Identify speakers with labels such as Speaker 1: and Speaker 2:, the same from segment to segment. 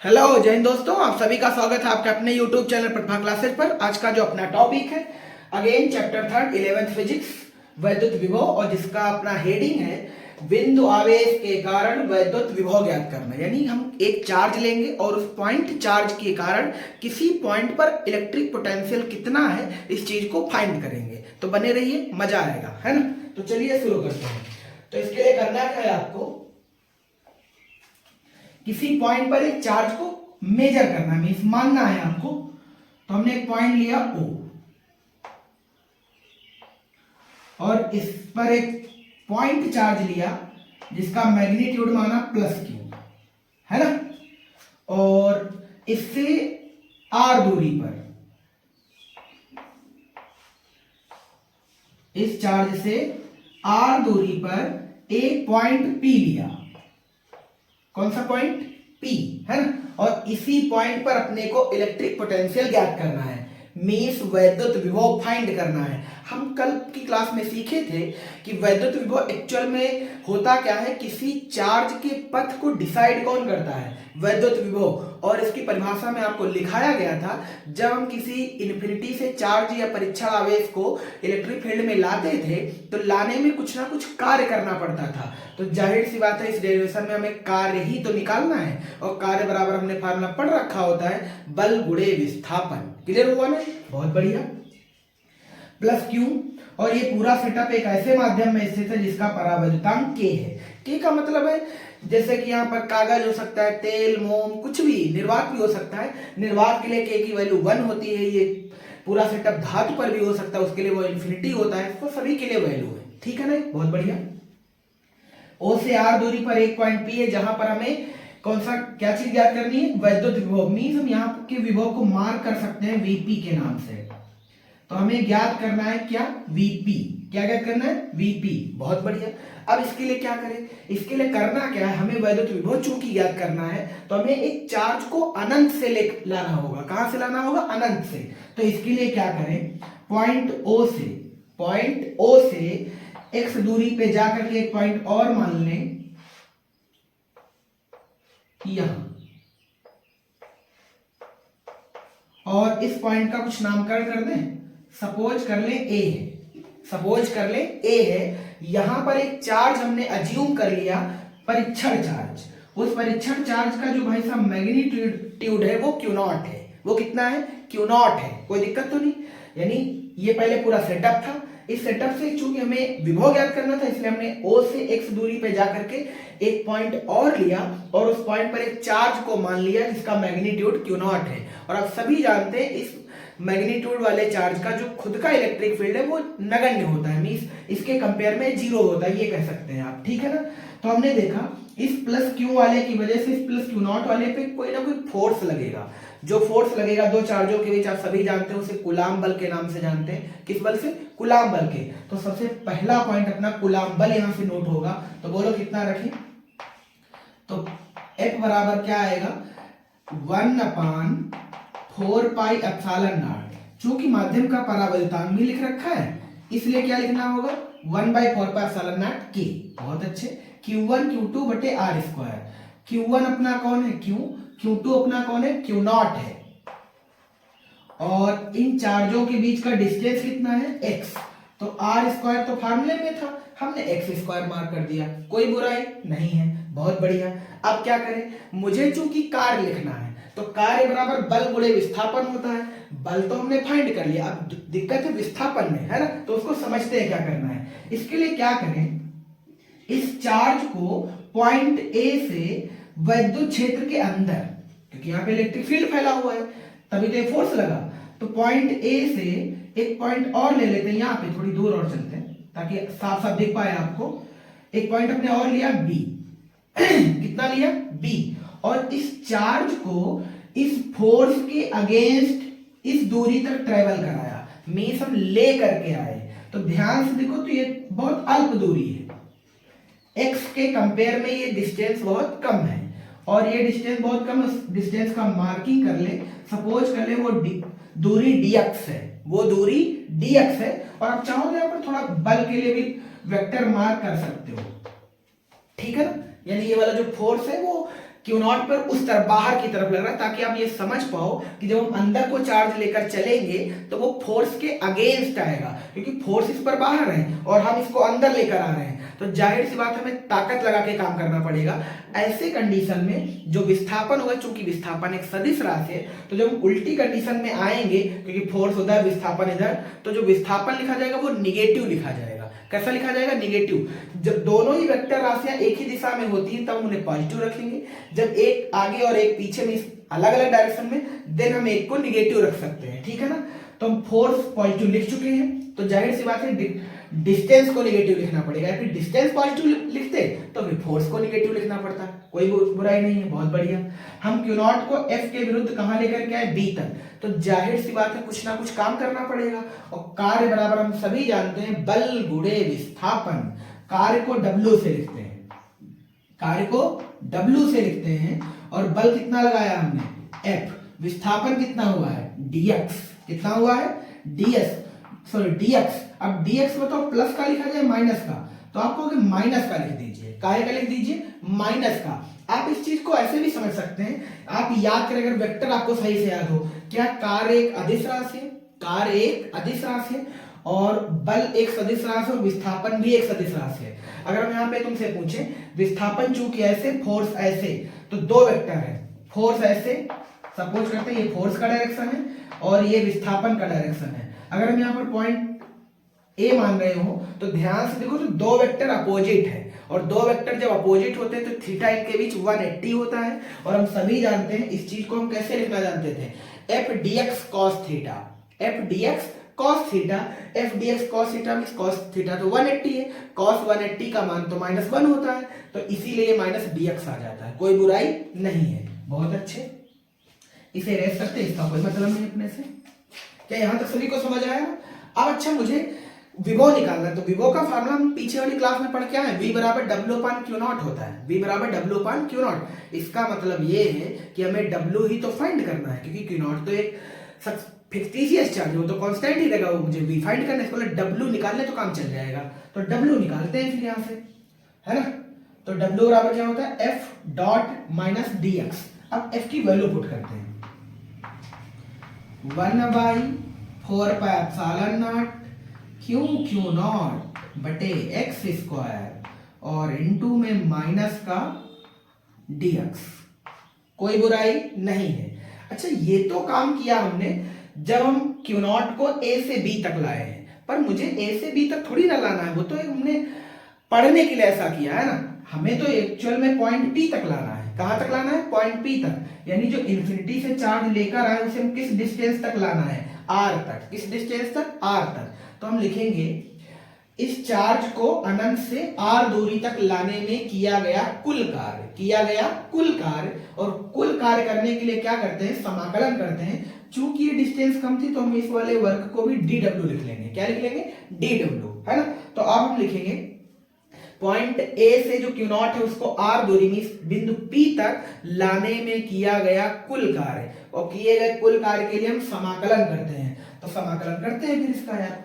Speaker 1: Hello जय हिंद दोस्तों, आप सभी का स्वागत है आपके अपने यूट्यूब चैनल प्रतिभा क्लासेस पर। आज का जो अपना टॉपिक है अगेन चैप्टर 3 11th फिजिक्स वैद्युत विभव, और जिसका अपना हेडिंग है बिंदु आवेश के कारण वैद्युत विभव ज्ञात करना। यानी हम एक चार्ज लेंगे और उस पॉइंट चार्ज के कारण किसी पॉइंट पर इलेक्ट्रिक पोटेंशियल कितना है इस चीज को फाइंड करेंगे। तो बने रहिए, मजा आएगा, है ना। तो चलिए शुरू करते हैं। तो इसके लिए करना क्या है, आपको किसी पॉइंट पर एक चार्ज को मेजर करना है, मीन्स मानना है हमको। तो हमने एक पॉइंट लिया O और इस पर एक पॉइंट चार्ज लिया जिसका मैग्नीट्यूड माना +Q, है ना। और इससे R दूरी पर, इस चार्ज से R दूरी पर एक पॉइंट P लिया। कौन सा पॉइंट? P, है ना। और इसी पॉइंट पर अपने को इलेक्ट्रिक पोटेंशियल ज्ञात करना है, मीन्स वैद्युत विभव फाइंड करना है। हम कल की क्लास में सीखे थे कि वैद्युत विभव एक्चुअल में होता क्या है, किसी चार्ज के पथ को डिसाइड कौन करता है? वैद्युत विभव। और इसकी परिभाषा में आपको लिखाया गया था, जब हम किसी इन्फिनिटी से चार्ज या परीक्षण आवेश को इलेक्ट्रिक फील्ड में लाते थे तो लाने में कुछ ना कुछ कार्य करना पड़ता था। तो जाहिर सी बात है इस डेरिवेशन में हमें कार्य ही तो निकालना है, और कार्य बराबर हमने फार्मूला पढ़ रखा होता है बल गुणे विस्थापन। क्लियर हुआ ना? बहुत बढ़िया। +Q, और ये पूरा सेटअप एक ऐसे माध्यम में स्थित है जिसका परावैद्युतांक K है। K का मतलब है जैसे कि यहाँ पर कागज हो सकता है, तेल, मोम, कुछ भी, निर्वात भी हो सकता है। निर्वात के लिए K की वैल्यू 1 होती है। ये पूरा सेटअप धातु पर भी हो सकता है, उसके लिए वो इन्फिनिटी होता है। तो सभी के लिए वैल्यू है, ठीक है ना। बहुत बढ़िया। O से R दूरी पर एक पॉइंट P है जहां पर हमें कौन सा क्या चीज ज्ञात करनी है? वैद्युत विभव। मीन्स हम यहाँ के विभव को मार्क कर सकते हैं VP के नाम से। तो हमें ज्ञात करना है क्या? VP। क्या ज्ञात करना है? VP। बहुत बढ़िया। अब इसके लिए क्या करें? इसके लिए करना क्या है, हमें वैद्युत विभव चूंकि ज्ञात करना है तो हमें एक चार्ज को अनंत से ले लाना होगा। कहां से लाना होगा? अनंत से। तो इसके लिए क्या करें, पॉइंट O से x दूरी पे जाकर के एक पॉइंट और मान लें यहां, और इस पॉइंट का कुछ नामकरण कर दें। सपोज कर लें A है, सपोज कर लें A है। यहां पर एक चार्ज हमने अज्यूम कर लिया, परीक्षण चार्ज। उस परीक्षण चार्ज का जो भाई साहब मैग्नीट्यूड है वो Q0 है। वो कितना है? Q0 है। कोई दिक्कत तो नहीं। यानी ये पहले पूरा सेटअप था। इस सेटअप से चूंकि हमें विभव ज्ञात करना था, इसलिए हमने O से x दूरी पे जाकर के एक पॉइंट और लिया और उस पॉइंट पर एक चार्ज को मान लिया जिसका मैग्नीट्यूड Q0 है। और आप सभी जानते हैं इस मैग्नीट्यूड वाले चार्ज का जो खुद का इलेक्ट्रिक फील्ड है वो नगण्य होता है, मींस इसके कंपेयर में 0 होता है, ये कह सकते हैं आप, ठीक है ना। तो हमने देखा इस +Q वाले की वजह से इस +Q0 वाले पे कोई ना कोई फोर्स लगेगा। जो फोर्स लगेगा दो चार्जों के बीच, आप सभी जानते हैं उसे कूलाम बल के नाम से जानते हैं। किस बल से? कूलाम बल के। तो सबसे पहला पॉइंट अपना कूलाम बल यहां से नोट होगा। तो बोलो कितना रखें? तो F बराबर क्या आएगा? 1/4πε0। चूंकि माध्यम का परावैद्युतांक भी लिख रखा है इसलिए क्या लिखना होगा? 1/4πε0K। बहुत अच्छे। Q1 Q2 बटे R²। Q1 अपना कौन है? Q। Q2 अपना कौन है? Q0 है। और इन चार्जों के बीच का डिस्टेंस कितना है? x। तो R² तो फार्मूले में था, हमने x² मार्क कर दिया। कोई बुराई नहीं है। बहुत बढ़िया। अब क्या करें, मुझे चूंकि कार्य लिखना है तो कार्य बराबर बल गुणे विस्थापन होता है। बल तो हमने फाइंड कर लिया, अब दिक्कत है विस्थापन में, है ना। तो उसको समझते हैं क्या करना है। इसके लिए क्या करें, इस चार्ज को पॉइंट A से वैद्युत क्षेत्र के अंदर, क्योंकि यहाँ पे इलेक्ट्रिक फील्ड फैला हुआ है तभी तो फोर्स लगा, तो पॉइंट A से एक पॉइंट और ले लेते हैं, यहाँ पे थोड़ी दूर और चलते हैं ताकि साफ साफ दिख पाए आपको। एक पॉइंट अपने और लिया B। कितना लिया? B। और इस चार्ज को इस फोर्स के अगेंस्ट इस दूरी तक ट्रेवल कराया, मींस हम ले करके आए। तो ध्यान से देखो, तो ये बहुत अल्प दूरी है, x के कंपेयर में ये डिस्टेंस बहुत कम है, और ये डिस्टेंस बहुत कम, उस डिस्टेंस का मार्किंग कर ले। सपोज कर ले वो दूरी dx है, वो दूरी dx है। और आप चाहो तो यहाँ पर थोड़ा बल के लिए भी वेक्टर मार्क कर सकते हो, ठीक है ना। यानी ये वाला जो फोर्स है वो क्यू नॉट पर उस तरफ बाहर की तरफ लग रहा है, ताकि आप ये समझ पाओ कि जब हम अंदर को चार्ज लेकर चलेंगे तो वो फोर्स के अगेंस्ट आएगा, क्योंकि फोर्स इस पर बाहर है और हम इसको अंदर लेकर आ रहे हैं, तो जाहिर सी बात हमें ताकत लगा के काम करना पड़ेगा। ऐसे कंडीशन में जो विस्थापन होगा, चूंकि विस्थापन एक सदिश राशि है, तो जब हम उल्टी कंडीशन में आएंगे, क्योंकि फोर्स उधर विस्थापन इधर, तो जो विस्थापन लिखा जाएगा वो निगेटिव लिखा जाएगा। कैसा लिखा जाएगा? निगेटिव। जब दोनों ही वेक्टर राशियां एक ही दिशा में होती हैं तब हम उन्हें पॉजिटिव रखेंगे, जब एक आगे और एक पीछे में अलग अलग डायरेक्शन में, देन हम एक को निगेटिव रख सकते हैं, ठीक है ना। तो हम फोर्स पॉजिटिव लिख चुके हैं, तो जाहिर सी बात है डिस्टेंस को निगेटिव लिखना पड़ेगा, फिर डिस्टेंस पॉजिटिव लिखते तो फिर फोर्स को निगेटिव लिखना पड़ता, कोई बुराई नहीं है, बहुत बढ़िया। हम क्यू नॉट को एफ के विरुद्ध कहां लेकर के आए? बी तक, तो जाहिर सी बात है कुछ ना कुछ काम करना पड़ेगा, और कार्य बराबर हम सभी जानते हैं बल गुणे विस्थापन। कार्य को W से लिखते हैं, कार्य को W से लिखते हैं, और बल कितना लगाया हमने? F। विस्थापन कितना हुआ है? dx। कितना हुआ है? dx। अब dx बताओ प्लस का लिखा जाए माइनस का, तो आप कहोगे माइनस का लिख दीजिए। काहे का लिख दीजिए? माइनस का। आप इस चीज को ऐसे भी समझ सकते हैं, आप याद करें, अगर वेक्टर आपको सही से याद हो, क्या कार्य एक अदिश राशि है? कार्य एक अदिश राशि है, और बल एक सदिश राशि है, और विस्थापन भी एक सदिश राशि है। अगर हम यहाँ पे तुमसे पूछे विस्थापन चूंकि ऐसे, फोर्स ऐसे, तो दो वेक्टर है, फोर्स ऐसे, सपोज करते हैं ये फोर्स का डायरेक्शन है और ये विस्थापन का डायरेक्शन है। अगर हम यहाँ पर पॉइंट ए मान रहे हो तो ध्यान से देखो, तो दो वेक्टर अपोजिट है, और दो वेक्टर जब अपोजिट होते हैं तो थीटा इनके बीच 180 होता है, और हम सभी जानते हैं इस चीज को हम कैसे लिखना जानते थे? F dx cos theta, F dx cos theta, F dx cos theta means cos theta तो 180 है, cos 180 का मान तो -1 होता है, तो इसीलिए माइनस dx आ जाता है, कोई बुराई नहीं है, बहुत अच्छे। इसे रेस करते हैं, इसका कोई मतलब नहीं अपने से। क्या यहां तक सभी को समझ आया ना? अब अच्छा, मुझे विभव निकालना है, तो विभव का फार्मूला हम पीछे वाली क्लास में पढ़ के आए, V बराबर W अपान Q नॉट होता है, V बराबर W अपान Q नॉट। इसका मतलब ये है कि हमें W ही तो फाइंड करना है, क्योंकि Q नॉट तो एक फिक्टिशियस चार्ज, वो तो कांस्टेंट ही रहेगा, वो मुझे V फाइंड करना है, इसको W निकालने तो काम चल जाएगा, तो W निकालते हैं फिर यहाँ से, है ना। तो W बराबर क्या होता है? F dot minus dx। अब F की वैल्यू पुट करते हैं, 1/4 pi epsilon not Q not बटे x स्क्वायर और इनटू में माइनस का dx। कोई बुराई नहीं है। अच्छा, ये तो काम किया हमने जब हम Q नॉट को A से B तक लाए हैं, पर मुझे A से B तक थोड़ी ना लाना है, वो तो हमने पढ़ने के लिए ऐसा किया है ना, हमें तो एक्चुअल में पॉइंट P तक लाना है। कहां तक लाना है? पॉइंट P तक, यानी जो इन्फिनिटी से चार्ज लेकर आए उसे हम किस डिस्टेंस तक लाना है? R तक। किस डिस्टेंस तक? R तक। तो हम लिखेंगे इस चार्ज को अनंत से R दूरी तक लाने में किया गया कुल कार्य, किया गया कुल कार्य, और कुल कार्य करने के लिए क्या करते हैं? समाकलन करते हैं। चूंकि ये डिस्टेंस कम थी तो हम इस वाले वर्क को भी dw लिख लेंगे। क्या लिख लेंगे? dw, है ना। तो अब हम लिखेंगे पॉइंट A से जो Q नॉट है उसको R दूरी में बिंदु P तक लाने में किया गया कुल कार्य, और किए गए कुल कार्य के लिए हम समाकलन करते हैं। तो समाकलन करते हैं फिर इसका यार,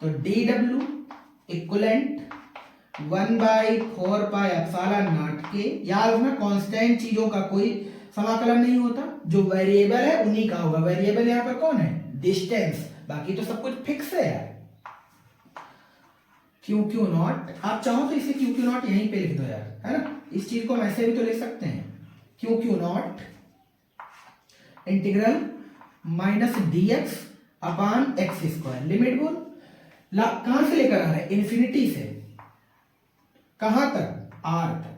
Speaker 1: तो dw equivalent 1/4 pi epsilon not के, याद रखना कांस्टेंट चीजों का कोई समाकलन नहीं होता, जो वेरिएबल है उन्हीं का होगा। वेरिएबल यहां पर कौन है? डिस्टेंस, बाकी तो सब कुछ फिक्स है यार। Q नॉट, आप चाहो तो इसे Q नॉट यहीं पे लिख दो यार, है ना। इस चीज को हम ऐसे भी तो लिख सकते हैं, Q not integral minus dx upon x square. Limit बोल, कहां से लेकर आ रहे हैं? इन्फिनिटी से कहां तक? R तक।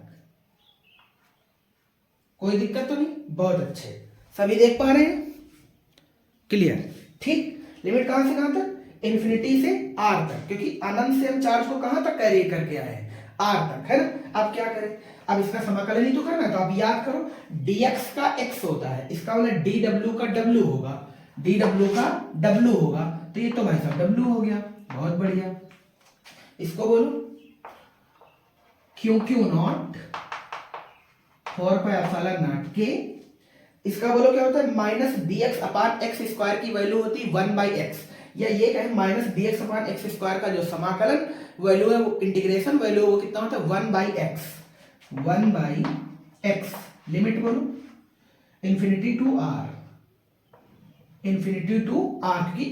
Speaker 1: कोई दिक्कत तो नहीं? बहुत अच्छे, सभी देख पा रहे हैं? क्लियर, ठीक। लिमिट कहां से कहां तक? इन्फिनिटी से R तक, क्योंकि अनंत से हम चार्ज को कहां तक कैरी करके आए हैं? R तक, है ना। अब क्या करें? अब इसका समाकलन ही तो करना है, तो आप याद करो dx का x होता है, इसका मतलब dw का w होगा, dw का w होगा, तो ये तो भाई साहब w हो गया, बहुत बढ़िया। इसको बोलो Q not 4 pi epsilon not के, इसका बोलो क्या होता है? माइनस dx अपान x स्क्वायर की वैल्यू होती है 1/x, या ये कहें माइनस dx अपान x स्क्वायर का जो समाकलन वैल्यू है, वो इंटीग्रेशन वैल्यू वो कितना होता है? 1/x, 1/x, लिमिट बोलो infinity to r, infinity to r की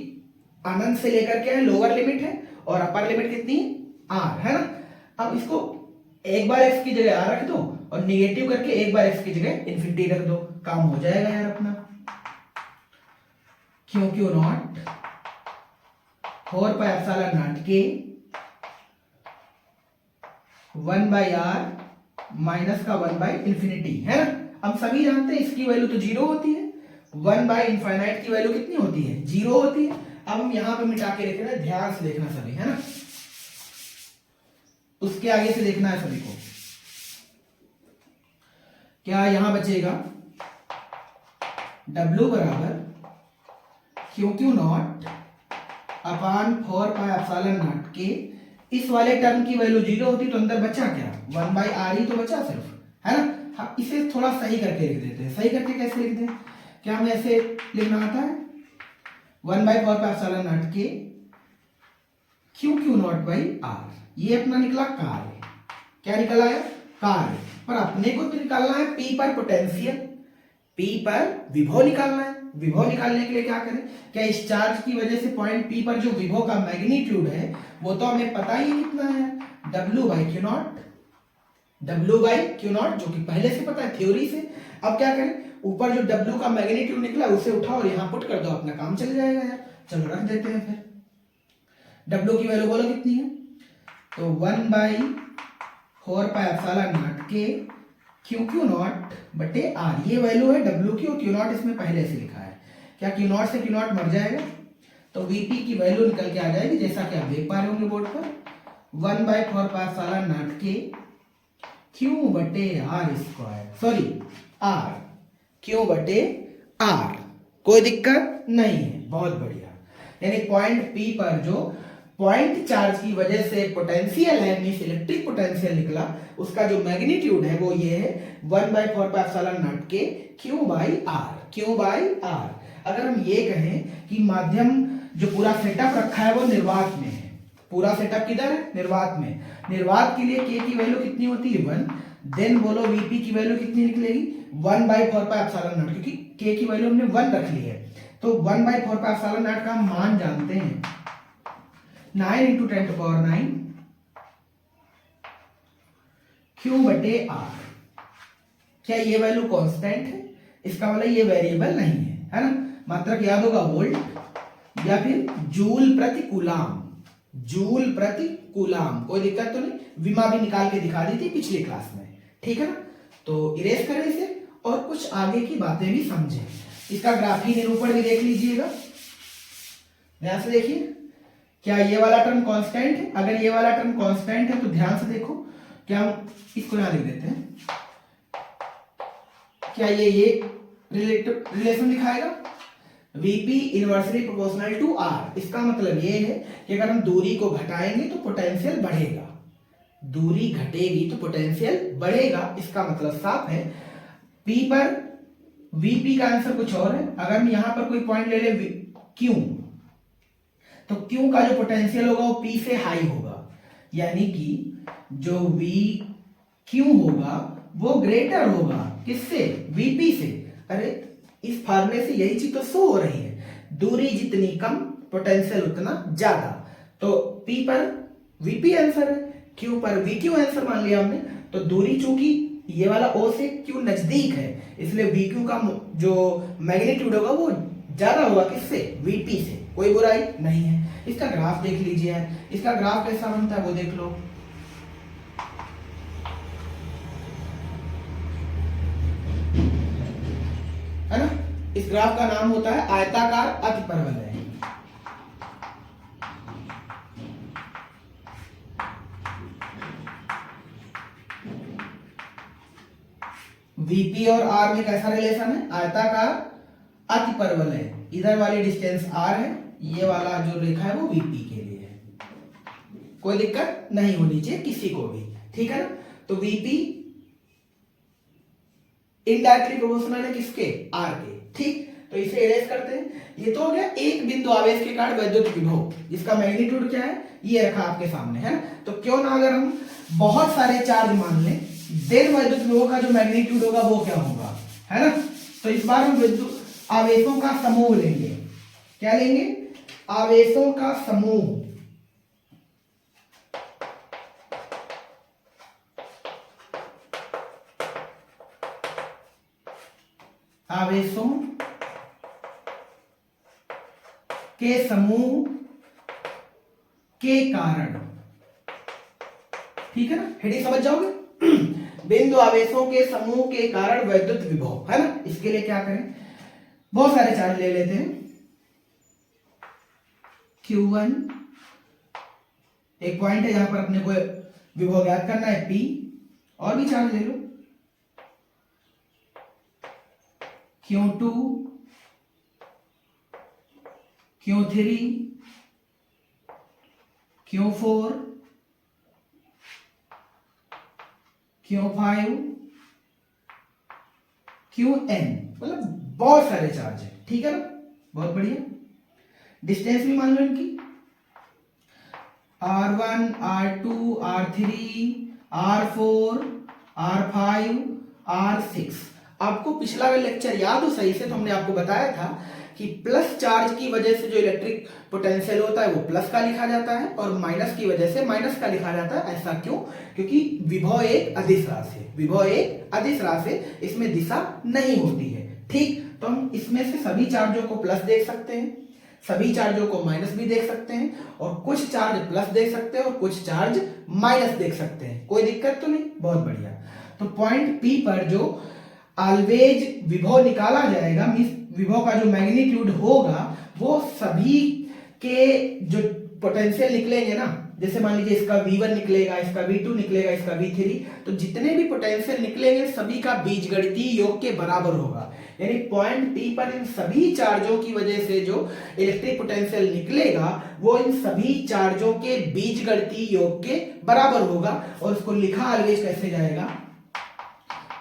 Speaker 1: अनंत से लेकर के लोअर लिमिट है और अपर लिमिट कितनी है आर, है ना। अब इसको एक बार एक्स की जगह आर रख दो और निगेटिव करके एक बार एक्स की जगह इन्फिनिटी रख दो, काम हो जाएगा यार अपना। क्यों नॉट 4 पाई एप्सिलॉन नॉट के 1 बाई आर माइनस का 1 बाई इंफिनिटी, है ना। हम सभी जानते हैं इसकी वैल्यू तो 0 होती है, 1 बाई इनफाइनाइट की वैल्यू कितनी होती है 0 होती है। अब हम यहां पे मिटा के लिख रहे हैं, ध्यान से देखना सभी, है ना। उसके आगे से देखना है सभी को, क्या यहां बचेगा W बराबर Q not upon 4 pi epsilon not के, इस वाले टर्म की वैल्यू 0 होती तो अंदर बचा क्या 1 बाई आर ही तो बचा सिर्फ, है ना। हम इसे थोड़ा सही करके लिख देते हैं। सही करके कैसे लिख दें, क्या हमें ऐसे लिखना आता है 1 by 4 pi epsilon not k Q not by are, ये अपना निकला कार्य। क्या निकला है कार्य, पर अपने को तो निकालना है पी पर पोटेंशियल, पी पर विभव निकालना है। विभव निकालने के लिए क्या करें, क्या इस चार्ज की वजह से पॉइंट पी पर जो विभव का मैग्नीट्यूड है वो तो हमें पता ही कितना है W by Q not, W by Q not, जो कि पहले से पता है थ्योरी से। अब क्या करें, ऊपर जो W का मैग्नीट्यूड निकला उसे उठाओ और यहां पुट कर दो, अपना काम चल जाएगा यार। चलो रख देते हैं फिर। W की वैल्यू बोलो कितनी है, तो 1 by 4 pi epsilon not k Q not बटे आर, ये वैल्यू है W की और क्यू नॉट इसमें पहले से लिखा है। क्या क्यू नॉट से क्यू नॉट मर जाएगा तो Vp की वैल्यू निकल के आ जाएगी, जैसा कि आप देख पा रहे होंगे बोर्ड पर 1 by 4 pi epsilon not k q बटे r square, sorry r, q बटे आर। कोई दिक्कत नहीं है, बहुत बढ़िया। यानी पॉइंट पी पर जो पॉइंट चार्ज की वजह से पोटेंशियल है, मींस इलेक्ट्रिक पोटेंशियल निकला, उसका जो मैग्नीट्यूड है वो ये है 1 by 4 pi epsilon not k q by r, q by r. अगर हम ये कहें कि माध्यम जो पूरा सेटअप रखा है वो निर्वात में है, पूरा सेटअप किधर है निर्वात में, निर्वात के लिए के की वैल्यू कितनी होती है 1, देन बोलो Vp की वैल्यू कितनी निकलेगी 1 बाई 4 पाई एप्सिलॉन नॉट, क्योंकि के की वैल्यू हमने 1 रख ली है, तो 1 बाई 4 पाई एप्सिलॉन नॉट का हम मान जानते हैं 9 × 10⁹ क्यू बटे आर। क्या ये वैल्यू कांस्टेंट है, इसका मतलब ये वेरिएबल नहीं है ना। मात्रक याद होगा वोल्ट या फिर जूल प्रति कूलाम, जूल प्रति कूलाम। कोई दिक्कत तो नहीं, विमा भी निकाल के दिखा दी थी पिछली क्लास में, ठीक है ना। तो इरेज करें इसे और कुछ आगे की बातें भी समझें। इसका ग्राफी निरूपण भी देख लीजिएगा, ध्यान से देखिए। क्या ये वाला टर्म कांस्टेंट है, अगर ये वाला टर्म कांस्टेंट है तो ध्यान से देखो, क्या हम इसको यहां लिख देते हैं, क्या ये रिलेशन दिखाएगा Vp inversely proportional to R। इसका मतलब ये है कि अगर हम दूरी को घटाएंगे तो पोटेंशियल बढ़ेगा, दूरी घटेगी तो पोटेंशियल बढ़ेगा। इसका मतलब साफ है। P पर Vp का आंसर कुछ और है। अगर हम यहां पर कोई पॉइंट ले ले Q, तो Q का जो पोटेंशियल होगा वो P से हाई होगा, यानी कि जो Vq होगा वो ग्रेटर होगा किससे, Vp से। अरे इस फार्मूले से यही चीज तो शो हो रही है, दूरी जितनी कम पोटेंशियल उतना ज्यादा। तो P पर Vp आंसर है, Q पर Vq आंसर मान लिया हमने। तो दूरी चूंकि ये वाला O से Q नजदीक है, इसलिए Vq का जो मैग्नीट्यूड होगा वो ज्यादा होगा किससे, Vp से। कोई बुराई नहीं है। इसका ग्राफ देख लीजिए, इसका ग्राफ कैसा बनता है वो देख लो। है ना, इस ग्राफ का नाम होता है आयताकार अतिपरवलय। Vp और R में कैसा रिलेशन है, आयताकार अतिपरवलय। इधर वाली डिस्टेंस R है, ये वाला जो रेखा है वो Vp के लिए है। कोई दिक्कत नहीं होनी चाहिए किसी को भी, ठीक है ना। तो Vp इनडायरेक्टली प्रोपोर्शनल है किसके, R के, ठीक। तो इसे इरेज करते हैं। ये तो हो गया एक बिंदु आवेश के कारण वैद्युत विभव, जिसका मैग्नीट्यूड क्या है ये रखा आपके सामने, है ना। तो क्यों ना अगर हम बहुत सारे चार्ज मान लें, देन वैद्युत विभव का जो मैग्नीट्यूड होगा वो क्या होगा, है ना। तो इस बार हम विद्युत आवेशों का समूह लेंगे। क्या लेंगे? आवेशों का समूह। आवेशों के समूह के कारण, ठीक है ना, हेडिंग समझ जाओगे। बिंदु आवेशों के समूह के कारण वैद्युत विभव, है ना। इसके लिए क्या करें, बहुत सारे चार्ज ले लेते हैं। Q1 एक पॉइंट है जहां पर अपने को विभव ज्ञात करना है P, और भी चार्ज ले लो। Q2, Q3, Q4, Q5, Qn, मतलब बहुत सारे चार्ज है, ठीक है ना, बहुत बढ़िया। डिस्टेंस भी मान लो इनकी, R1, R2, R3, R4, R5, R6। आपको पिछला लेक्चर याद हो सही से, तो हमने आपको बताया था कि प्लस चार्ज की वजह से जो इलेक्ट्रिक पोटेंशियल होता है वो प्लस का लिखा जाता है, और माइनस की वजह से माइनस का लिखा जाता है। ऐसा क्यों? क्योंकि विभव एक अदिश राशि है, विभव एक अदिश राशि, इसमें दिशा नहीं होती है, ठीक। तो हम इसमें से सभी चार्जों को प्लस देख सकते हैं, सभी चार्जों को माइनस भी देख सकते हैं, और कुछ चार्ज प्लस देख सकते हैं और कुछ चार्ज माइनस देख सकते हैं। कोई दिक्कत तो नहीं, बहुत बढ़िया। तो पॉइंट P पर जो ऑलवेज विभव निकाला जाएगा, मींस विभव का जो मैग्नीट्यूड होगा, वो सभी के जो पोटेंशियल निकलेंगे ना, जैसे मान लीजिए इसका V1 निकलेगा, इसका V2 निकलेगा, इसका V3, तो जितने भी पोटेंशियल निकलेंगे सभी का बीजगणितीय योग के बराबर होगा। यानी पॉइंट P पर इन सभी चार्जों की वजह से जो इलेक्ट्रिक पोटेंशियल निकलेगा वो इन सभी चार्जों के बीजगणितीय योग के बराबर होगा, और उसको लिखा ऑलवेज कैसे जाएगा,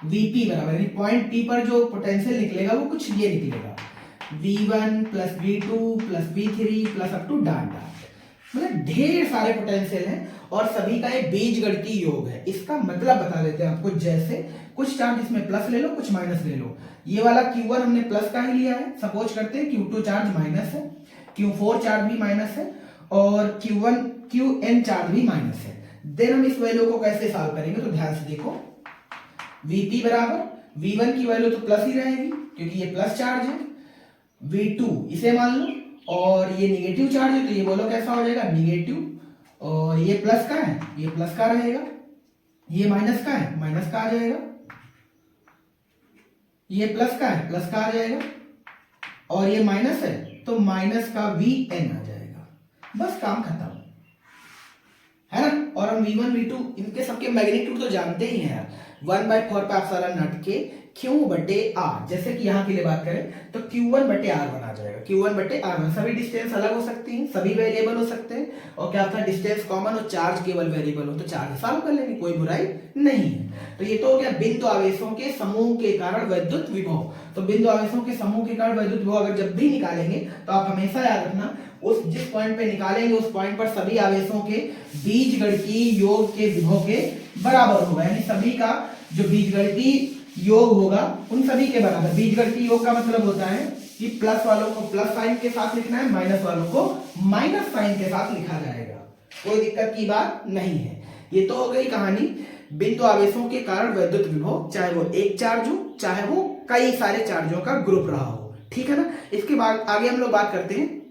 Speaker 1: Vp बराबर, यानी पॉइंट P पर जो पोटेंशियल निकलेगा वो कुछ ये निकलेगा, V1 plus V2 plus V3 plus up to dot dot, मतलब ढेर सारे पोटेंशियल हैं और सभी का एक बीजगणितीय योग है। इसका मतलब बता देते हैं आपको, जैसे कुछ चार्ज इसमें प्लस ले लो, कुछ माइनस ले लो। ये वाला Q1 हमने प्लस का ही लिया है, सपोज करते हैं Q2 चार्ज माइनस है, Q4 चार्ज भी माइनस है, और Qn चार्ज भी माइनस है। देन हम इस वैल्यू को कैसे सॉल्व करेंगे, तो ध्यान से देखो, Vp बराबर V1 की वैल्यू तो प्लस ही रहेगी क्योंकि ये प्लस चार्ज है, V2 इसे मान लो, और ये निगेटिव चार्ज है तो ये बोलो कैसा हो जाएगा, निगेटिव, और ये प्लस का है, ये प्लस का रहेगा, ये माइनस का है, माइनस का आ जाएगा, ये प्लस का है, प्लस का आ जाएगा, और ये माइनस है तो माइनस का Vn आ जाएगा। बस काम खत्म, है ना। और हम V1 V2 इनके सबके मैग्नीट्यूड तो जानते ही हैं यार, 1/4 पे एप्सिलॉन नॉट के Q बटे R। जैसे कि यहाँ के लिए बात करें तो Q1 बटे R1 आ जाएगा, Q1 बटे R1। सभी डिस्टेंस अलग हो सकती हैं, सभी वेरिएबल हो सकते हैं, और क्या था, डिस्टेंस कॉमन और चार्ज केवल वेरिएबल हो तो चार्ज सॉल्व कर लेंगे, कोई बुराई नहीं है। तो ये तो हो गया बिंदु आवेशों के समूह के कारण वैद्युत विभव। तो बिंदु आवेशों के समूह के कारण वैद्युत विभव अगर जब भी निकालेंगे तो आप हमेशा याद रखना, उस जिस पॉइंट पे निकालेंगे उस पॉइंट पर सभी आवेशों के बीजगणितीय योग के विभव के बराबर होगा, यानी सभी का जो बीजगणितीय योग होगा उन सभी के बराबर। बीजगणितीय योग का मतलब होता है कि प्लस वालों को प्लस साइन के साथ लिखना है, माइनस वालों को माइनस साइन के साथ लिखा जाएगा, कोई दिक्कत की बात नहीं है। ये तो हो गई कहानी बिंदु आवेशों के कारण वैद्युत विभव, चाहे वो एक चार्ज हो चाहे वो कई सारे चार्जों का ग्रुप रहा हो, ठीक है ना। इसके बाद आगे हम लोग बात करते हैं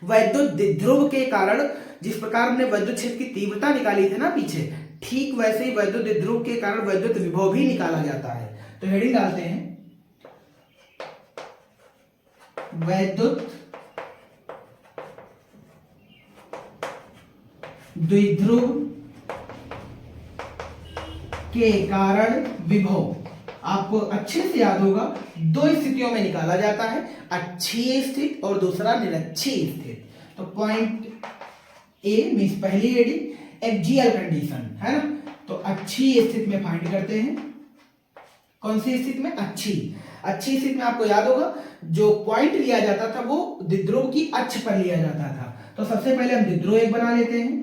Speaker 1: वैद्युत द्विध्रुव के कारण। जिस प्रकार हमने वैद्युत क्षेत्र की तीव्रता निकाली थी ना पीछे, ठीक वैसे ही वैद्युत द्विध्रुव के कारण वैद्युत विभव भी निकाला जाता है। तो हेडिंग डालते हैं, वैद्युत द्विध्रुव के कारण विभव। आपको अच्छे से याद होगा, दो स्थितियों में निकाला जाता है, अच्छी स्थिति और दूसरा निरक्षी स्थिति। तो पॉइंट ए मींस पहली हेडिंग एक्सियल कंडीशन, है ना। तो अच्छी स्थिति में फाइंड करते हैं, कौन सी स्थिति में, अच्छी स्थिति में आपको याद होगा जो पॉइंट लिया जाता था वो द्विध्रुव की अक्ष पर लिया जाता था। तो सबसे पहले हम द्विध्रुव एक बना लेते हैं,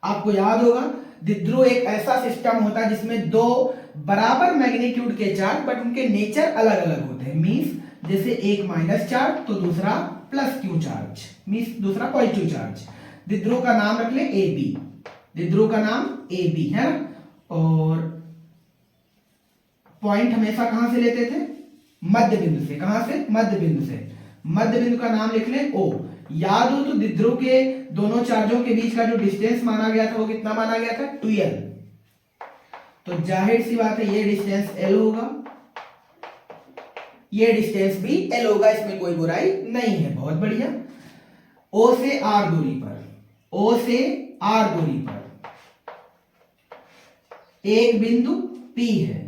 Speaker 1: आपको याद होगा द्विध्रुव एक ऐसा सिस्टम होता है जिसमें दो बराबर मैग्नीट्यूड के चार्ज बट उनके नेचर अलग अलग होते हैं। मींस जैसे एक माइनस चार्ज तो दूसरा प्लस क्यू चार्ज, मींस दूसरा पॉजिटिव चार्ज। द्विध्रुव का नाम रख ले ए बी, द्विध्रुव का नाम ए बी है ना। और पॉइंट हमेशा कहां से लेते थे? मध्य बिंदु से। कहां से? मध्य बिंदु से। मध्य बिंदु का नाम लिख ले ओ। याद हो तो द्विध्रुव के दोनों चार्जों के बीच का जो डिस्टेंस माना गया था वो कितना माना गया था? 2l। तो जाहिर सी बात है ये डिस्टेंस l होगा, ये डिस्टेंस भी l होगा, इसमें कोई बुराई नहीं है। बहुत बढ़िया। O से R दूरी पर, O से R दूरी पर एक बिंदु P है,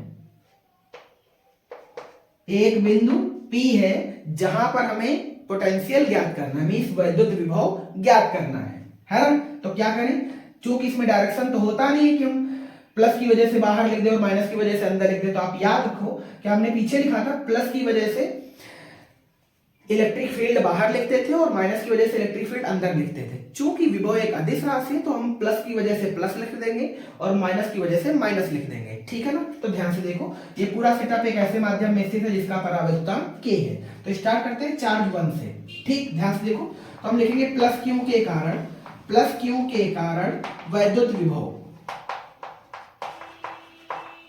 Speaker 1: एक बिंदु P है जहां पर हमें पोटेंशियल ज्ञात करना है, मींस वैद्युत विभव ज्ञात करना है ना। तो क्या करें, चूंकि इसमें डायरेक्शन तो होता नहीं है कि हम प्लस की वजह से बाहर लिख दे और माइनस की वजह से अंदर लिख दे। तो आप याद रखो कि हमने पीछे लिखा था प्लस की वजह से इलेक्ट्रिक फील्ड बाहर लिखते थे और माइनस की वजह से इलेक्ट्रिक फील्ड अंदर लिखते थे। चूंकि विभव एक अदिश राशि है तो हम प्लस की वजह से प्लस लिख देंगे और माइनस की वजह से माइनस लिख देंगे, ठीक है ना। तो ध्यान से देखो, ये पूरा सेटअप एक ऐसे माध्यम में स्थित है जिसका परावर्तन k है। तो स्टार्ट करते हैं चार्ज 1 से, ठीक। ध्यान से देखो, तो हम लिखेंगे प्लस क्यू के कारण, प्लस क्यू के कारण वैद्युत विभव,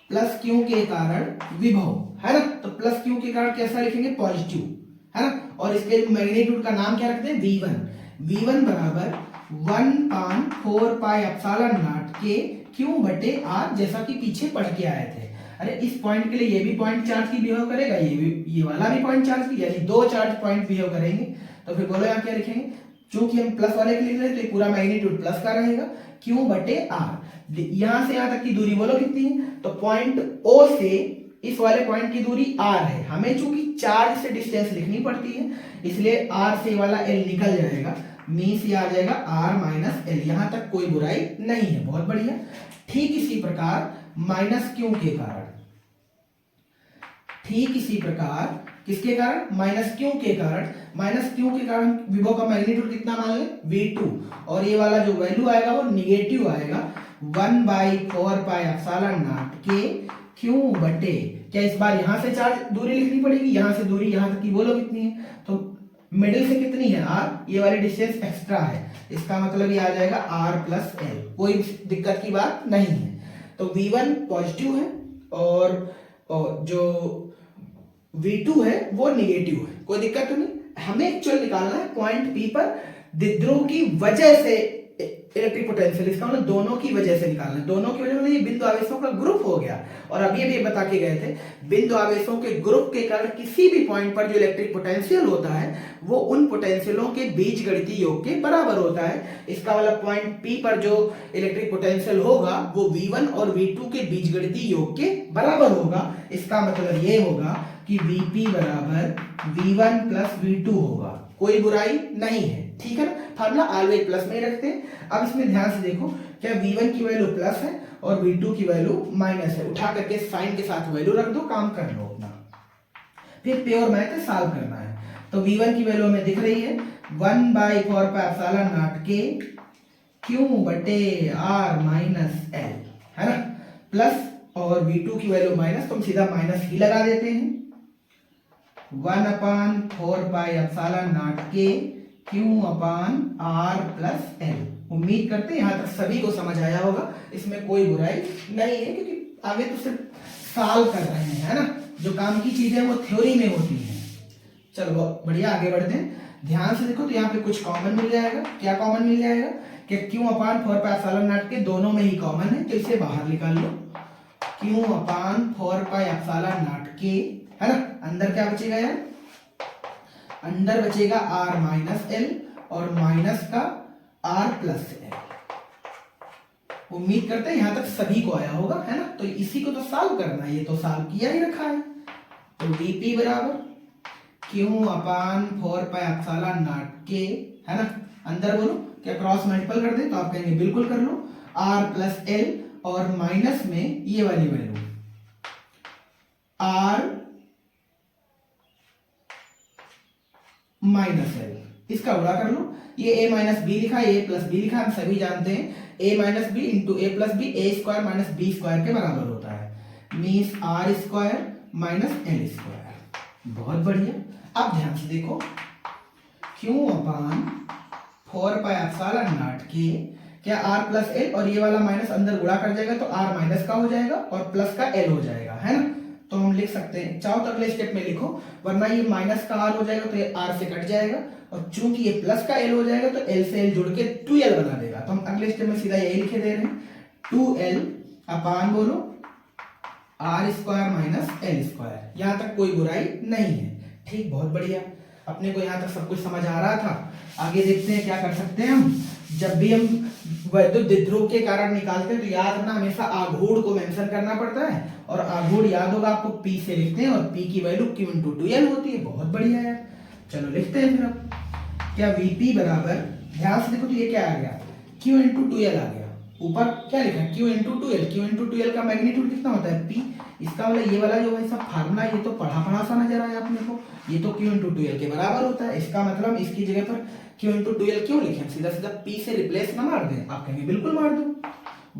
Speaker 1: प्लस क्यू के कारण विभव है ना। तो प्लस क्यू के कारण कैसा लिखेंगे? पॉजिटिव है ना। और इसके मैग्नीट्यूड का नाम क्या रखते हैं? v1। v1 बराबर 1/4 pi epsilon not k q बटे आर, जैसा कि पीछे पढ़ के आए थे। अरे इस पॉइंट के लिए ये भी पॉइंट चार्ज की बिहेव करेगा, ये वाला भी पॉइंट चार्ज की, यानी दो चार्ज पॉइंट बिहेव करेंगे। तो फिर बोलो यहाँ क्या लिखेंगे? चूंकि हम प्लस वाले के लिख रहे हैं तो ये पूरा मैग्नीट्यूड प्लस का रहेगा, क्यू बटे आर। यहां से यहां तक की दूरी बोलो कितनी है? तो पॉइंट ओ से इस वाले पॉइंट की दूरी r है। हमें चूंकि चार्ज से डिस्टेंस लिखनी पड़ती है इसलिए r से वाला l निकल जाएगा, मीन्स ये आ जाएगा r माइनस l। यहां तक कोई बुराई नहीं है। बहुत बढ़िया। ठीक इसी प्रकार माइनस क्यू के कारण, ठीक इसी प्रकार किसके कारण? माइनस क्यू के कारण। माइनस क्यू के कारण विभव का मैग्नीट्यूड कितना मान लें? v2। और ये वाला जो वैल्यू आएगा वो निगेटिव आएगा, 1/4 pi epsilon not k q बटे, क्या इस बार यहां से चार्ज दूरी लिखनी पड़ेगी, यहां से दूरी यहां तक की बोलो कितनी है? तो मिडिल से कितनी है? r। ये वाली डिस्टेंस एक्स्ट्रा है, इसका मतलब ये आ जाएगा r प्लस l। कोई दिक्कत की बात नहीं है। तो v1 पॉजिटिव है और जो v2 है वो निगेटिव है, कोई दिक्कत तो नहीं। हमें एक्चुअल निकालना है पॉइंट P पर द्विध्रुव की वजह से इलेक्ट्रिक पोटेंशियल, इसका मतलब दोनों की वजह से निकालना है। दोनों की वजह मतलब ये बिंदु आवेशों का ग्रुप हो गया। और अभी अभी बता के गए थे बिंदु आवेशों के ग्रुप के कारण किसी भी पॉइंट पर जो इलेक्ट्रिक पोटेंशियल होता है वो उन पोटेंशियलों के बीजगणितीय योग के बराबर होता है। इसका मतलब पॉइंट P पर जो इलेक्ट्रिक पोटेंशियल होगा वो v1 और v2 के बीजगणितीय योग के बराबर होगा। इसका मतलब ये होगा कि Vp बराबर v1 प्लस v2 होगा, कोई बुराई नहीं है, ठीक है ना। फार्मूला ऑलवेज प्लस में ही रखते हैं। अब इसमें ध्यान से देखो, क्या v1 की वैल्यू प्लस है और v2 की वैल्यू माइनस है। उठा करके साइन के साथ वैल्यू रख दो, काम कर लो अपना। फिर प्योर मैथ सॉल्व करना है। तो v1 की वैल्यू हमें दिख रही है 1/4 pi epsilon not k q बटे आर माइनस एल है ना, प्लस और v2 की वैल्यू माइनस, तो हम सीधा माइनस ही लगा देते हैं। 1/4 pi epsilon not k q upon r plus l. उम्मीद करते हैं यहां तक सभी को समझ आया होगा, इसमें कोई बुराई नहीं है क्योंकि आगे तो सिर्फ सॉल्व कर रहे हैं, है ना। जो काम की चीजें वो थ्योरी में होती हैं। चलो बढ़िया, आगे बढ़ते हैं। ध्यान से देखो तो यहाँ पे कुछ कॉमन मिल जाएगा। क्या कॉमन मिल जाएगा? कि Q upon 4 pi epsilon not के दोनों में ही कॉमन है, तो इसे बाहर निकाल लो। Q upon 4 pi epsilon not के, है ना। अंदर क्या बचेगा यार? अंदर बचेगा r माइनस एल और माइनस का r प्लस एल। उम्मीद करते हैं यहां तक सभी को आया होगा, है ना। तो इसी को तो सॉल्व करना है, ये तो सॉल्व किया ही रखा है। तो Vp बराबर Q upon 4 pi epsilon not के, है ना। अंदर बोलो, क्या क्रॉस मल्टीपल कर दे? तो आप कहेंगे बिल्कुल कर लो। r प्लस एल और माइनस में ये वाली वैल्यू r माइनस एल, इसका गुणा कर लो, ये a माइनस बी लिखा, a प्लस बी लिखा, हम सभी जानते हैं a minus b into a plus b a square minus b square के बराबर होता है, means r square minus l square. बहुत बढ़िया। अब ध्यान से देखो, क्यू अपान 4πε0 के, क्या r प्लस एल और ये वाला माइनस अंदर गुणा कर जाएगा तो r माइनस का हो जाएगा और प्लस का l हो जाएगा, है ना। तो हम लिख सकते हैं, चाहो तो अगले स्टेप में लिखो, वरना ये माइनस का r हो जाएगा तो ये r से कट जाएगा, और चूंकि ये प्लस का l हो जाएगा तो l से l जुड़ के 2l बना देगा। तो हम अगले स्टेप में सीधा यही लिखे दे रहे हैं, 2l अपान बोलो r square minus l square. यहाँ तक कोई बुराई नहीं है, ठीक, बहुत बढ़िया। अपने को यहाँ तक सब कुछ समझ आ रहा था। आगे देखते हैं क्या कर सकते हैं हम। जब भी हम वैद्युत द्विध्रुव के कारण निकालते हैं तो याद रखना हमेशा आघूर्ण को मेंशन करना पड़ता है, और आघूर्ण याद होगा आपको P से लिखते हैं, और P की वैल्यू Q इंटू 2L होती है। बहुत बढ़िया है, चलो लिखते हैं फिर। अब क्या Vp बराबर, ध्यान से देखो तो ये क्या आ गया, Q इंटू 2L आ गया। ऊपर क्या लिखा है, Q into 2L। Q into 2L का मैग्नीट्यूड कितना होता है, P। इसका मतलब ये वाला जो है सब फार्मूला, ये तो पढ़ा सा नजर आया अपने को, ये तो Q इंटू 2L के बराबर होता है। इसका मतलब इसकी जगह पर Q इंटू 2L क्यों लिखे, सीधा सीधा P से रिप्लेस ना मार दें। आप कहेंगे बिल्कुल मार दो,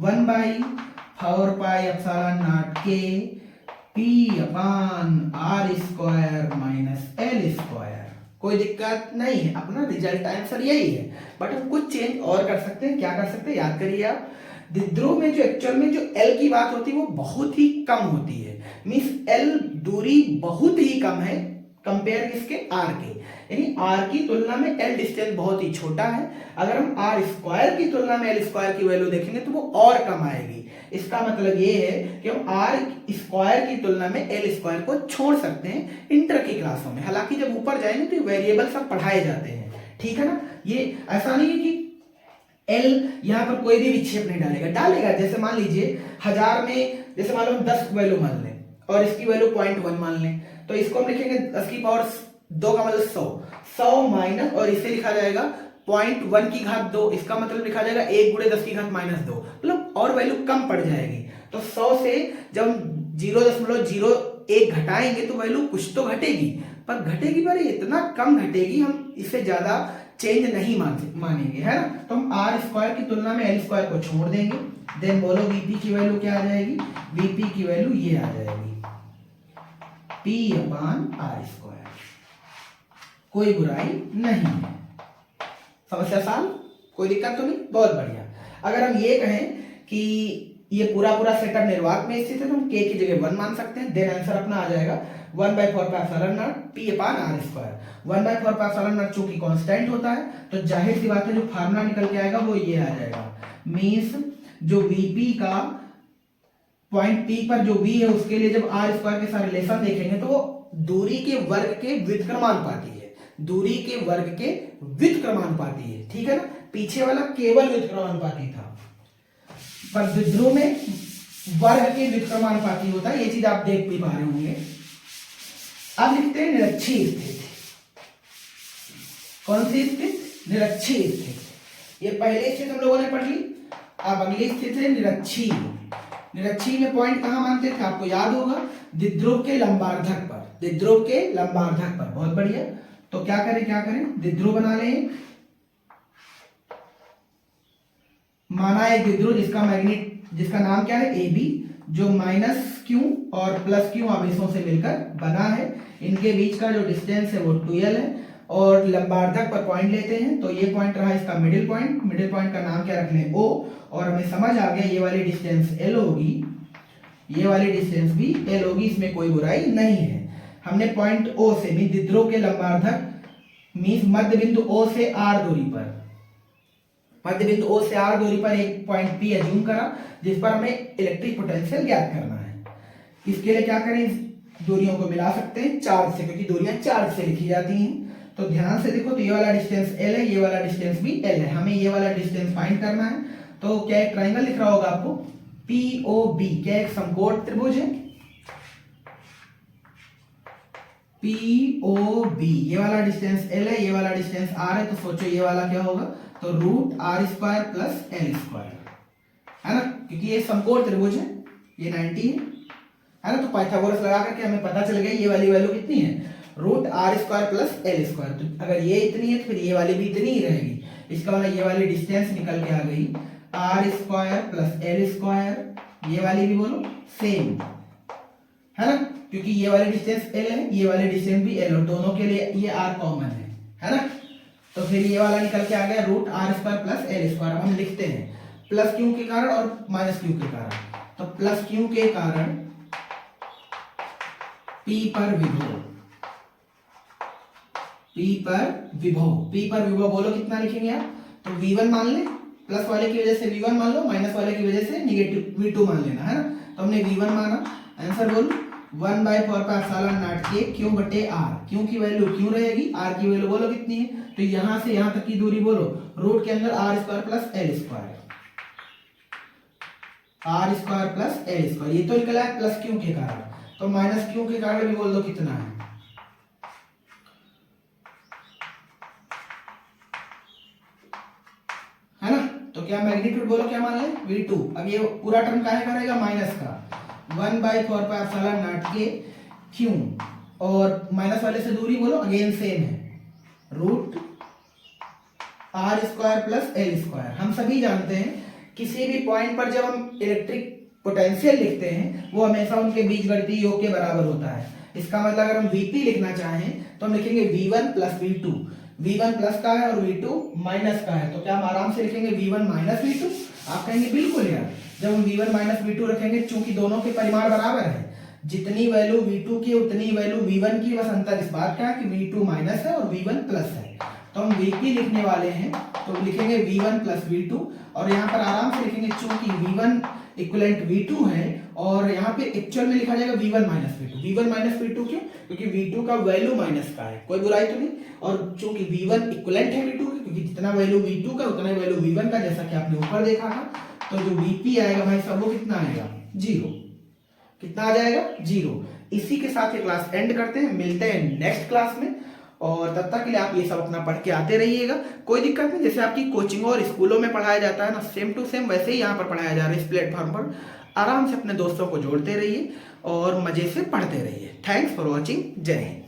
Speaker 1: 1/4πε0 k P upon r square minus l square. कोई दिक्कत नहीं है, अपना रिजल्ट आंसर यही है, बट हम कुछ चेंज और कर सकते हैं। क्या कर सकते हैं, याद करिए आप, द्विध्रुव में जो एक्चुअल में जो L की बात होती है वो बहुत ही कम होती है, मींस L दूरी बहुत ही कम है कंपेयर किसके, R के, यानी R की तुलना में L डिस्टेंस बहुत ही छोटा है। अगर हम R स्क्वायर की तुलना में L स्क्वायर की वैल्यू देखेंगे तो वो और कम आएगी। इसका मतलब ये है कि हम R स्क्वायर की तुलना में L स्क्वायर को छोड़ सकते हैं इंटर की क्लासों में। हालांकि जब ऊपर जाएंगे तो वेरिएबल सब पढ़ाए जाते हैं, ठीक है ना। ये ऐसा नहीं है कि L यहाँ पर कोई भी विक्षेप नहीं डालेगा, डालेगा। जैसे मान लीजिए 1000 में, जैसे मान लो 10 वैल्यू मान लें और इसकी वैल्यू 0.1 मान लें, तो इसको हम लिखेंगे 10 की पावर 2 का मतलब 100 माइनस, और इसे लिखा जाएगा 0.1 की घात 2, इसका मतलब लिखा जाएगा 1 गुणे 10 की घात माइनस 2, मतलब और वैल्यू कम पड़ जाएगी। तो 100 से जब 0.01 घटाएंगे तो वैल्यू कुछ तो घटेगी, पर घटेगी पर इतना कम घटेगी, हम इससे ज्यादा चेंज नहीं मानेंगे, है ना। तो हम आर स्क्वायर की तुलना में एल स्क्वायर को छोड़ देंगे। देन बोलो वीपी की वैल्यू क्या आ जाएगी, वीपी की वैल्यू ये आ जाएगी, पी अपान आर स्क्वायर। कोई बुराई नहीं है, समस्या साल, कोई दिक्कत तो नहीं, बहुत बढ़िया। अगर हम ये कहें कि ये पूरा सेटअप निर्वात में स्थित है तो हम k की जगह 1 मान सकते हैं। देन आंसर अपना आ जाएगा 1/4πε0 p अपान आर स्क्वायर। 1/4πε0 चूंकि कांस्टेंट होता है तो जाहिर सी बात है जो फार्मूला निकल के आएगा वो ये आ जाएगा, मींस जो Vp का पॉइंट P पर जो V है उसके लिए जब आर स्क्वायर के साथ रिलेशन देखेंगे तो वो दूरी के वर्ग के व्युत्क्रमानुपाती है, दूरी के वर्ग के व्युत्क्रमानुपाती है, ठीक है ना। पीछे वाला केवल व्युत्क्रमानुपाती था, पर द्विध्रुव में वर्ग के व्युत्क्रमानुपाती होता है, ये चीज आप देख भी पा रहे होंगे। अब लिखते हैं निरक्षीय स्थिति। कौन सी स्थिति, निरक्षीय स्थिति। ये पहले स्थिति हम लोगों ने पढ़ ली, अब अगली स्थिति है निरक्षीय। निरक्षीय में पॉइंट कहां मानते थे, आपको याद होगा, द्विध्रुव के लंबार्धक पर, द्विध्रुव के लंबार्धक पर। बहुत बढ़िया। तो क्या करें, द्विध्रुव बना लें। माना एक द्विध्रुव जिसका नाम क्या है, AB, जो -q और +q आवेशों से मिलकर बना है। इनके बीच का जो डिस्टेंस है वो 2l है, और लंबार्धक पर पॉइंट लेते हैं तो ये पॉइंट रहा इसका मिडिल पॉइंट का नाम क्या रख लें, O, और हमें समझ आ गया ये वाली डिस्टेंस L होगी, ये वाली डिस्टेंस भी L होगी, इसमें कोई बुराई नहीं है। हमने पॉइंट O से भी द्विध्रुव के लंबार्धक मींस मध्य बिंदु O से R दूरी पर, मध्य बिंदु O से R दूरी पर एक पॉइंट P अज्यूम करा जिस पर हमें इलेक्ट्रिक पोटेंशियल ज्ञात करना है। इसके लिए क्या करें, दूरियों को मिला सकते हैं चार्ज से, क्योंकि दूरियां चार्ज से लिखी जाती हैं। तो ध्यान से देखो, तो ये वाला डिस्टेंस L है, ये वाला डिस्टेंस भी L है, हमें ये वाला डिस्टेंस फाइंड करना है। तो क्या एक ट्राइंगल दिख रहा होगा आपको, POB, क्या एक समकोण त्रिभुज है, POB, ये वाला डिस्टेंस L है, ये वाला डिस्टेंस R है, तो सोचो ये वाला क्या होगा, तो √r² प्लस L², है ना, क्योंकि ये समकोण त्रिभुज है, ये 90 है ना। तो पाइथागोरस लगा करके हमें पता चल गया ये वाली वैल्यू कितनी है, root r square plus l square. तो अगर ये इतनी है तो फिर ये वाली भी इतनी ही रहेगी। इसका मतलब ये वाली डिस्टेंस निकल के आ गई r square plus l square, ये वाली भी बोलो सेम, है ना, क्योंकि ये वाली डिस्टेंस एल है, ये वाली डिस्टेंस भी एल, और दोनों के लिए ये आर कॉमन है ना। तो फिर ये वाला निकल के आ गया root r square plus l square. अब हम लिखते हैं प्लस क्यू के कारण और माइनस क्यू के कारण। तो प्लस क्यू के कारण P पर विभव, P पर विभव बोलो कितना लिखेंगे आप? तो V1 मान ले, प्लस वाले की वजह से V1 मान लो, माइनस वाले की वजह से निगेटिव V2 मान लेना, है ना। तो हमने V1 माना, आंसर बोलो 1/4 के क्यू बटे आर। क्यू की वैल्यू क्यू रहेगी, आर की वैल्यू बोलो कितनी है? तो यहां से यहां तक की दूरी बोलो रूट के अंदर r square plus l square, r square plus l square. ये तो निकला है प्लस क्यू के कारण, तो माइनस क्यू के कारण भी बोल दो कितना है ना। तो क्या मैग्नीट्यूड बोलो क्या मान ले? V2। अब ये पूरा टर्म काहे का रहेगा? माइनस का 1/4 के क्यू, और माइनस वाले से दूरी बोलो अगेन सेम है, root r square plus l square. हम सभी जानते हैं किसी भी पॉइंट पर जब हम इलेक्ट्रिक पोटेंशियल लिखते हैं वो हमेशा उनके बीजगणितीय योग के बराबर होता है। इसका मतलब अगर हम Vp लिखना चाहें तो हम लिखेंगे V1 plus V2। V1 plus का है और V2 माइनस का है, तो क्या हम आराम से लिखेंगे V1 माइनस V2? आप कहेंगे बिल्कुल यार, जब हम V1 माइनस V2 रखेंगे चूंकि दोनों के परिमाण बराबर है, जितनी वैल्यू V2 की उतनी वैल्यू V1 की, बस अंतर इस बात का है कि V2 माइनस है और V1 प्लस है। तो हम Vp लिखने वाले हैं तो लिखेंगे V1 प्लस V2, और यहाँ पर आराम से लिखेंगे चूंकि V1 इक्वलेंट V2 है और यहाँ पे एक्चुअल में लिखा जाएगा V1 minus V2। V1 minus V2 क्यों? क्योंकि V2 का वैल्यू माइनस का है, कोई बुराई तो नहीं। और चूंकि V1 इक्वलेंट है V2 की, क्योंकि जितना वैल्यू V2 का उतना वैल्यू V1 का, जैसा कि आपने ऊपर देखा था। तो जो Vp आएगा भाई साहब वो कितना आएगा? 0। कितना आ जाएगा? 0। इसी के साथ ये क्लास एंड करते हैं, मिलते हैं नेक्स्ट क्लास में, और तब तक के लिए आप ये सब अपना पढ़ के आते रहिएगा, कोई दिक्कत नहीं। जैसे आपकी कोचिंगों और स्कूलों में पढ़ाया जाता है ना, सेम टू सेम वैसे ही यहाँ पर पढ़ाया जा रहा है इस प्लेटफॉर्म पर। आराम से अपने दोस्तों को जोड़ते रहिए और मजे से पढ़ते रहिए। Thanks for watching. जय हिंद।